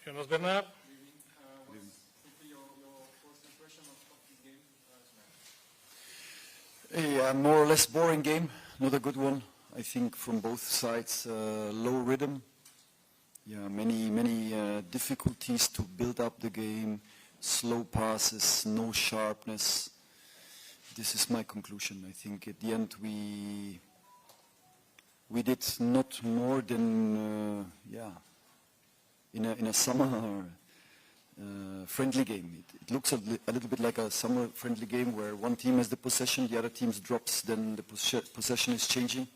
Jonas Bernard. What's simply your first impression of this game A more or less boring game, not a good one. I think from both sides, low rhythm. Yeah, many difficulties to build up the game, slow passes, no sharpness. This is my conclusion. I think at the end we did not more than in a summer friendly game. It looks a little bit like a summer friendly game where one team has the possession, the other team drops, then the possession is changing,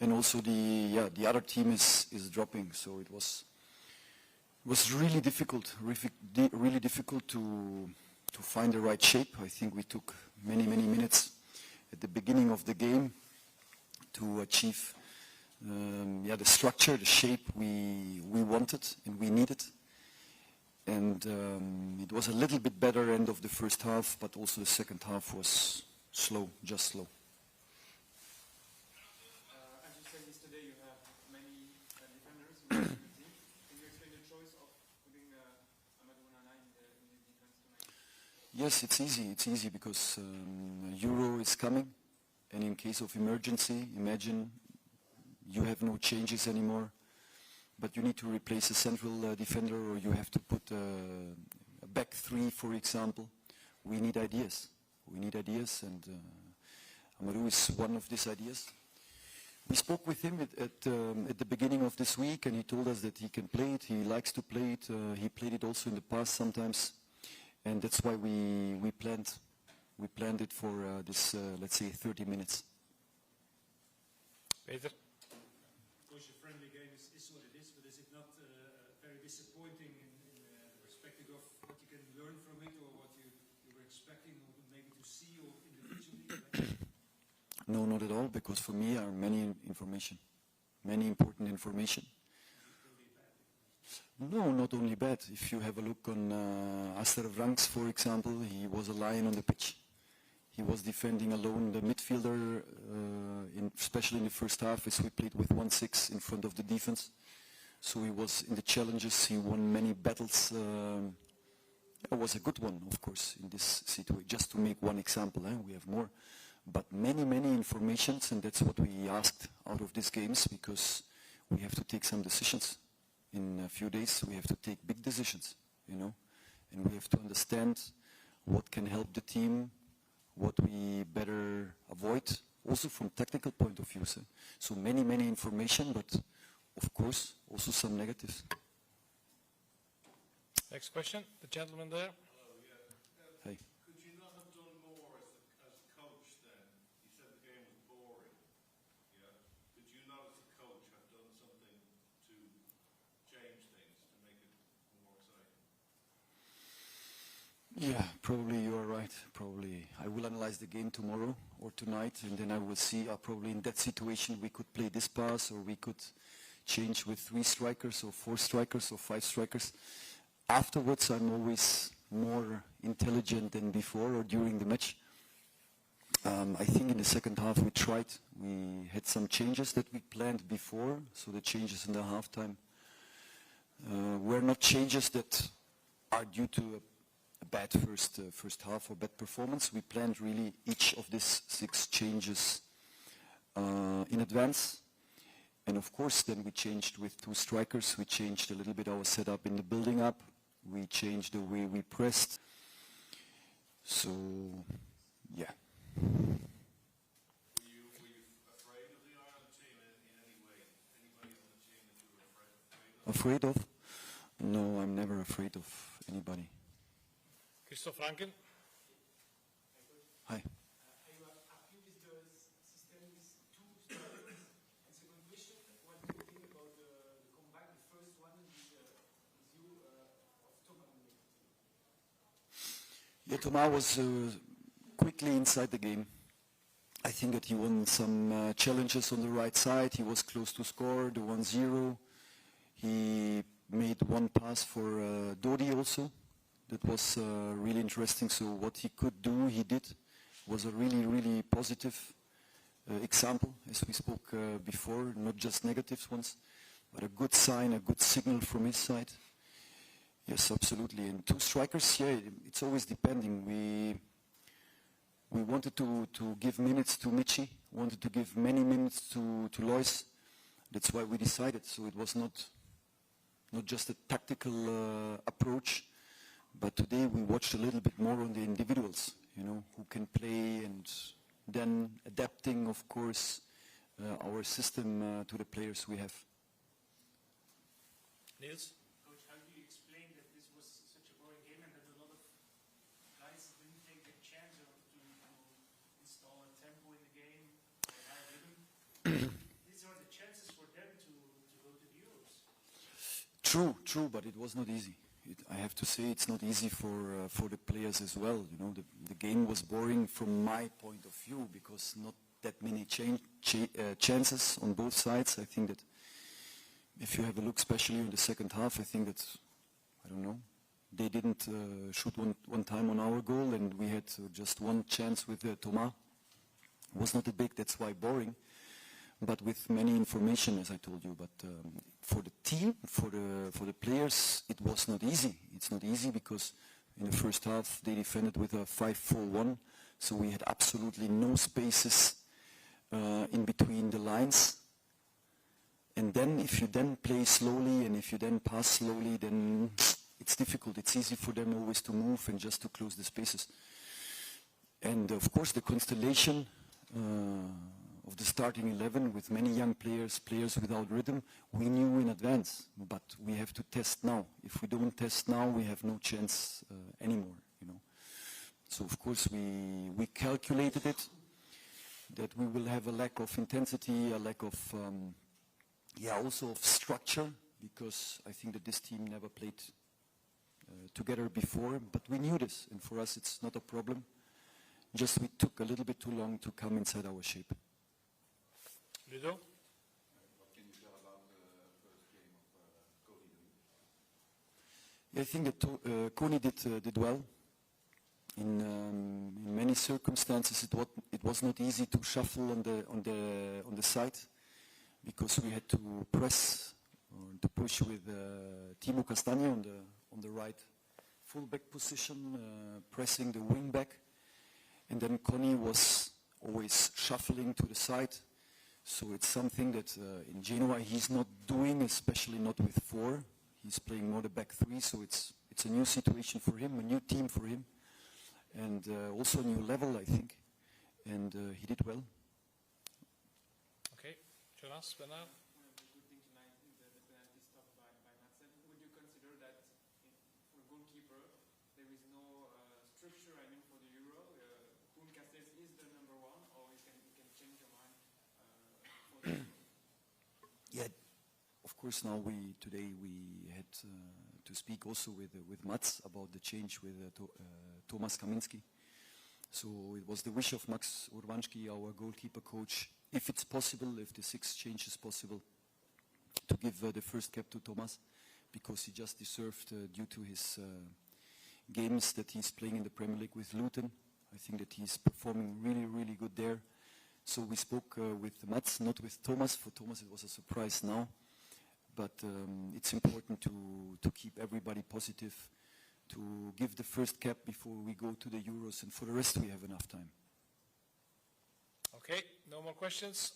and also the other team is dropping. So it was really difficult, really difficult to find the right shape. I think we took many minutes at the beginning of the game to achieve the structure, the shape we wanted and we needed. And it was a little bit better end of the first half, but also the second half was slow, just slow. As you said yesterday, you have many defenders in the team. Can you explain the choice of putting Amadou Onana in the defense tonight? Yes, it's easy. It's easy because Euro is coming, and in case of emergency, imagine you have no changes anymore, but you need to replace a central defender, or you have to put a back three, for example. We need ideas. And Amadou is one of these ideas. We spoke with him at the beginning of this week, and he told us that he can play it. He likes to play it. He played it also in the past sometimes, and that's why we planned it for this let's say 30 minutes. Peter. Of course, your friendly game is what it is, but is it not very disappointing in perspective of what you can learn from it, or what you were expecting or maybe to see or individually? No, not at all, because for me are many important information. No, not only bad. If you have a look on Aster Franks, for example, he was a lion on the pitch. He was defending alone the midfielder, especially in the first half, as we played with 1-6 in front of the defense. So he was in the challenges, he won many battles. It was a good one, of course, in this situation. Just to make one example, we have more. But many informations, and that's what we asked out of these games, because we have to take some decisions. In a few days, we have to take big decisions, and we have to understand what can help the team, what we better avoid, also from technical point of view. So many information, but of course also some negatives. Next question, the gentleman there. Hello, yeah. Hey. Could you not have done more as coach then? You said the game was boring. Yeah. Could you not, as a coach, have done something to change things to make it more exciting? Yeah, probably you are right. Probably I will analyze the game tomorrow or tonight, and then I will see probably in that situation we could play this pass, or we could change with 3 strikers or 4 strikers or 5 strikers. Afterwards, I'm always more intelligent than before or during the match. I think in the second half we had some changes that we planned before, so the changes in the halftime were not changes that are due to a bad first half or bad performance. We planned really each of these 6 changes in advance. And of course then we changed with 2 strikers. We changed a little bit our setup in the building up. We changed the way we pressed. So, yeah. Were you afraid of the Ireland team in any way? Anybody on the team that you were afraid of? Afraid of? No, I'm never afraid of anybody. Christoph Franken. Hi. Are you happy with the system with 2 strikers? And second question, what do you think about the comeback, the first one with you of Tomar? Yeah, Tomar was quickly inside the game. I think that he won some challenges on the right side. He was close to score, the 1-0. He made one pass for Dodi also. That was really interesting. So what he could do, he did. Was a really positive example, as we spoke before, not just negative ones, but a good sign, a good signal from his side. Yes, absolutely. And two strikers, yeah, it's always depending. We wanted to give minutes to Michi, wanted to give many minutes to Lois. That's why we decided. So it was not just a tactical approach, but today we watched a little bit more on the individuals, you know, who can play, and then adapting, of course, our system to the players we have. Niels? Coach, how do you explain that this was such a boring game and that a lot of guys didn't take the chance to install a tempo in the game, or high rhythm? These are the chances for them to go to the Euros. True, but it was not easy. I have to say it's not easy for the players as well. You know, the game was boring from my point of view because not that many chances on both sides. I think that if you have a look, especially in the second half, I think that, I don't know, they didn't shoot one time on our goal, and we had just one chance with Tomar. It was not that big, that's why boring, but with many information, as I told you. But for the team, for the players, it was not easy. It's not easy because in the first half they defended with a 5-4-1, so we had absolutely no spaces in between the lines. And then if you then play slowly and if you then pass slowly, then it's difficult. It's easy for them always to move and just to close the spaces. And of course the constellation of the starting 11 with many young players without rhythm, we knew in advance, but we have to test now. If we don't test now, we have no chance anymore, you know. So of course we calculated it, that we will have a lack of intensity, a lack of also of structure, because I think that this team never played together before, but we knew this, and for us it's not a problem. Just we took a little bit too long to come inside our shape. Ludo? What can you tell about the first game of Coady? Yeah, I think that Coady did well. In many circumstances, it was not easy to shuffle on the side, because we had to press or to push with Timo Castagne on the right fullback position, pressing the wing back, and then Connie was always shuffling to the side. So it's something that in Genoa he's not doing, especially not with 4. He's playing more the back 3, so it's a new situation for him, a new team for him, and also a new level, I think. And he did well. Okay, Jonas, Bernard? One of the good things tonight is the penalty stopped by Madsen. Would you consider that for a goalkeeper there is no structure, I mean, for the Euro? Koen Castells is the number 1, or you can change your mind for the Euro? Yeah, of course. Now today we had to speak also with Mats about the change with Tomas Kaminski. So it was the wish of Max Urbanski, our goalkeeper coach, if it's possible, if the 6th change is possible, to give the first cap to Tomas, because he just deserved, due to his games that he's playing in the Premier League with Luton. I think that he's performing really, really good there. So we spoke with Mats, not with Tomas. For Tomas it was a surprise now. But it's important to keep everybody positive, to give the first cap before we go to the Euros, and for the rest we have enough time. Okay, no more questions?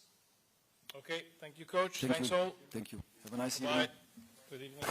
Okay, thank you, Coach. Thank Thanks you. all. Thank you. Have a nice Bye. evening. Good evening.